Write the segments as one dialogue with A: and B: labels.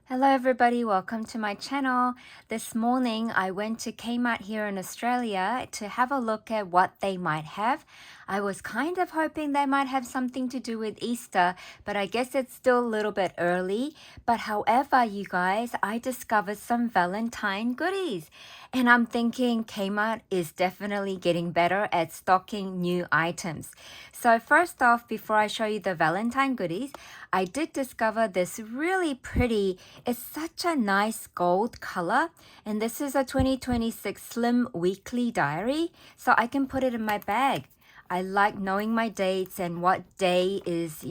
A: Hello everybody, welcome to my channel. This morning I went to Kmart here in Australia to have a look at what they might have. I was kind of hoping they might have something to do with Easter, but I guess it's still a little bit early. But however, you guys, I discovered some Valentine goodies. And I'm thinking Kmart is definitely getting better at stocking new items. So first off, before I show you the Valentine goodies, I did discover this really pretty, it's such a nice gold color. And this is a 2026 Slim Weekly Diary. So I can put it in my bag. I like knowing my dates and what day is,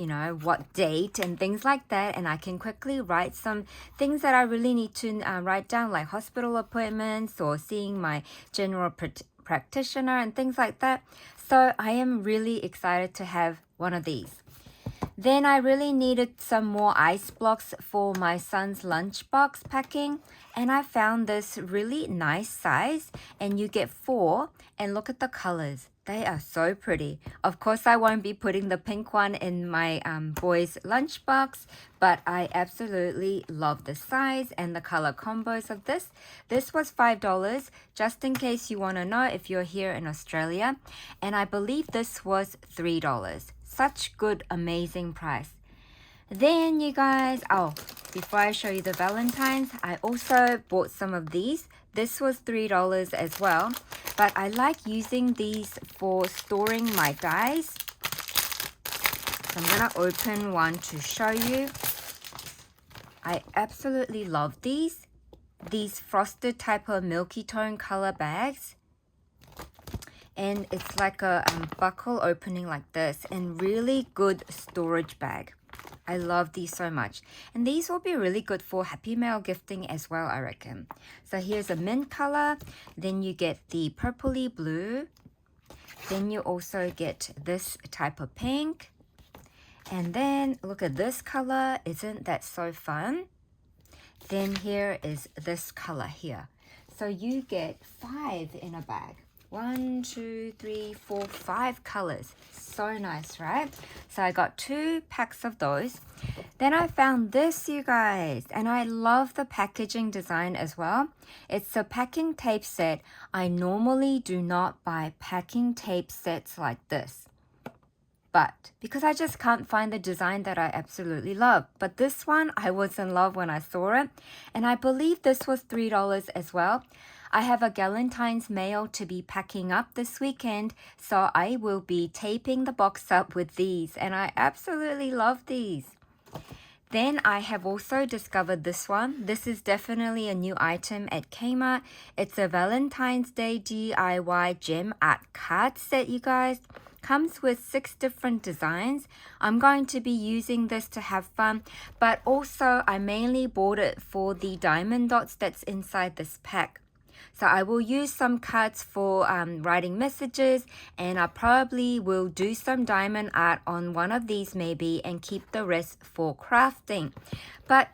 A: what date and things like that. And I can quickly write some things that I really need to write down, like hospital appointments or seeing my general practitioner and things like that. So I am really excited to have one of these. Then I really needed some more ice blocks for my son's lunchbox packing. And I found this really nice size. And you get 4. And look at the colors. They are so pretty. Of course, I won't be putting the pink one in my boy's lunchbox. But I absolutely love the size and the color combos of this. This was $5, just in case you want to know if you're here in Australia. And I believe this was $3. Such good, amazing price. Then you guys, before I show you the Valentines, I also bought some of these. This was $3 as well, but I like using these for storing my dies. So I'm gonna open one to show you. I absolutely love these frosted type of milky tone color bags. And it's like a buckle opening like this, and really good storage bag. I love these so much. And these will be really good for Happy Mail gifting as well, I reckon. So here's a mint color. Then you get the purpley blue. Then you also get this type of pink. And then look at this color. Isn't that so fun? Then here is this color here. So you get 5 in a bag. 1, 2, 3, 4, 5 colors. So nice, right? So I got 2 packs of those. Then I found this, you guys, and I love the packaging design as well. It's a packing tape set. I normally do not buy packing tape sets like this, but because I just can't find the design that I absolutely love. But this one, I was in love when I saw it, and I believe this was $3 as well. I have a Valentine's mail to be packing up this weekend, so I will be taping the box up with these, and I absolutely love these. Then I have also discovered this one. This is definitely a new item at Kmart. It's a Valentine's Day DIY gem art card set, you guys. Comes with 6 different designs. I'm going to be using this to have fun, but also I mainly bought it for the diamond dots that's inside this pack. So I will use some cards for writing messages, and I probably will do some diamond art on one of these maybe and keep the rest for crafting. But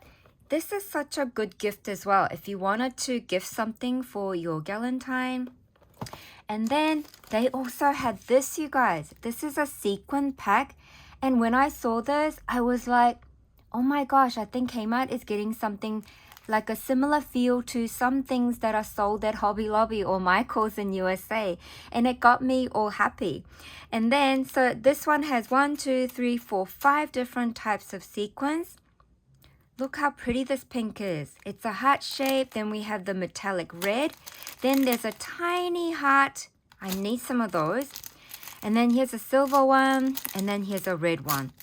A: this is such a good gift as well if you wanted to gift something for your Valentine. And then they also had this, you guys. This is a sequin pack. And when I saw this, I was like, oh my gosh, I think Kmart is getting something like a similar feel to some things that are sold at Hobby Lobby or Michael's in USA. And it got me all happy. And then, so this one has 1, 2, 3, 4, 5 different types of sequins. Look how pretty this pink is. It's a heart shape. Then we have the metallic red. Then there's a tiny heart. I need some of those. And then here's a silver one. And then here's a red one.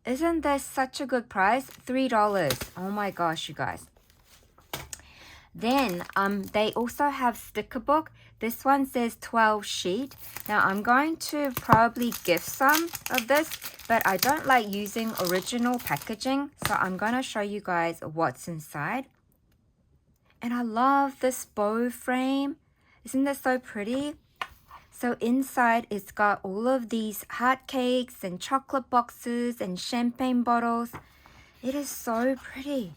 A: Isn't this such a good price? $3. Oh my gosh, you guys. Then they also have sticker book. This one says 12 sheet. Now I'm going to probably gift some of this, but I don't like using original packaging. So I'm going to show you guys what's inside. And I love this bow frame. Isn't this so pretty? So inside it's got all of these heart cakes and chocolate boxes and champagne bottles. It is so pretty.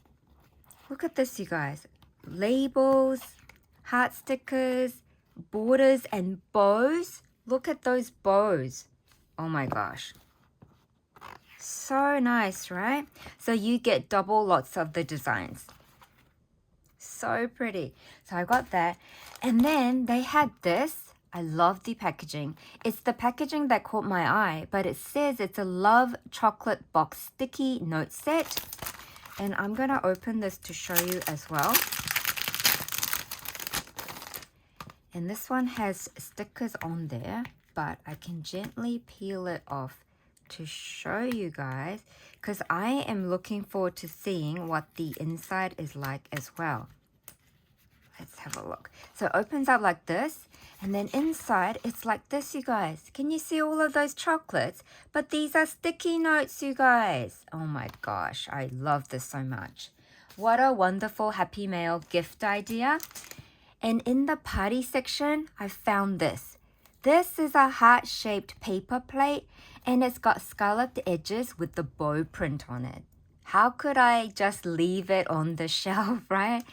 A: Look at this, you guys. Labels, heart stickers, borders, and bows. Look at those bows. Oh my gosh. So nice, right? So you get double lots of the designs. So pretty. So I got that. And then they had this. I love the packaging. It's the packaging that caught my eye, but it says it's a Love Chocolate Box Sticky Note Set. And I'm going to open this to show you as well. And this one has stickers on there, but I can gently peel it off to show you guys because I am looking forward to seeing what the inside is like as well. Let's have a look. So it opens up like this, and then inside it's like this, you guys. Can you see all of those chocolates? But these are sticky notes, you guys. Oh my gosh, I love this so much. What a wonderful Happy Mail gift idea. And in the party section, I found this. This is a heart-shaped paper plate, and it's got scalloped edges with the bow print on it. How could I just leave it on the shelf, right?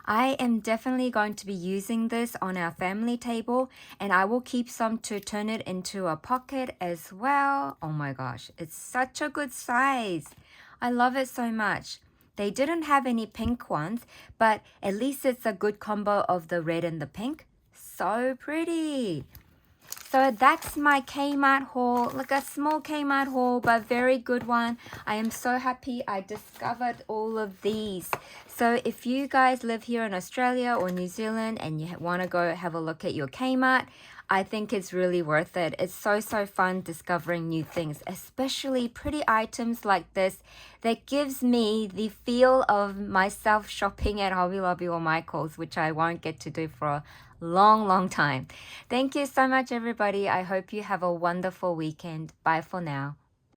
A: I am definitely going to be using this on our family table, and I will keep some to turn it into a pocket as well. Oh my gosh, it's such a good size. I love it so much. They didn't have any pink ones, but at least it's a good combo of the red and the pink. So pretty. So that's my Kmart haul, like a small Kmart haul, but very good one. I am so happy I discovered all of these. So if you guys live here in Australia or New Zealand and you want to go have a look at your Kmart, I think it's really worth it. It's so fun discovering new things, especially pretty items like this that gives me the feel of myself shopping at Hobby Lobby or Michael's, which I won't get to do for a long time. Thank you so much, everybody. I hope you have a wonderful weekend. Bye for now.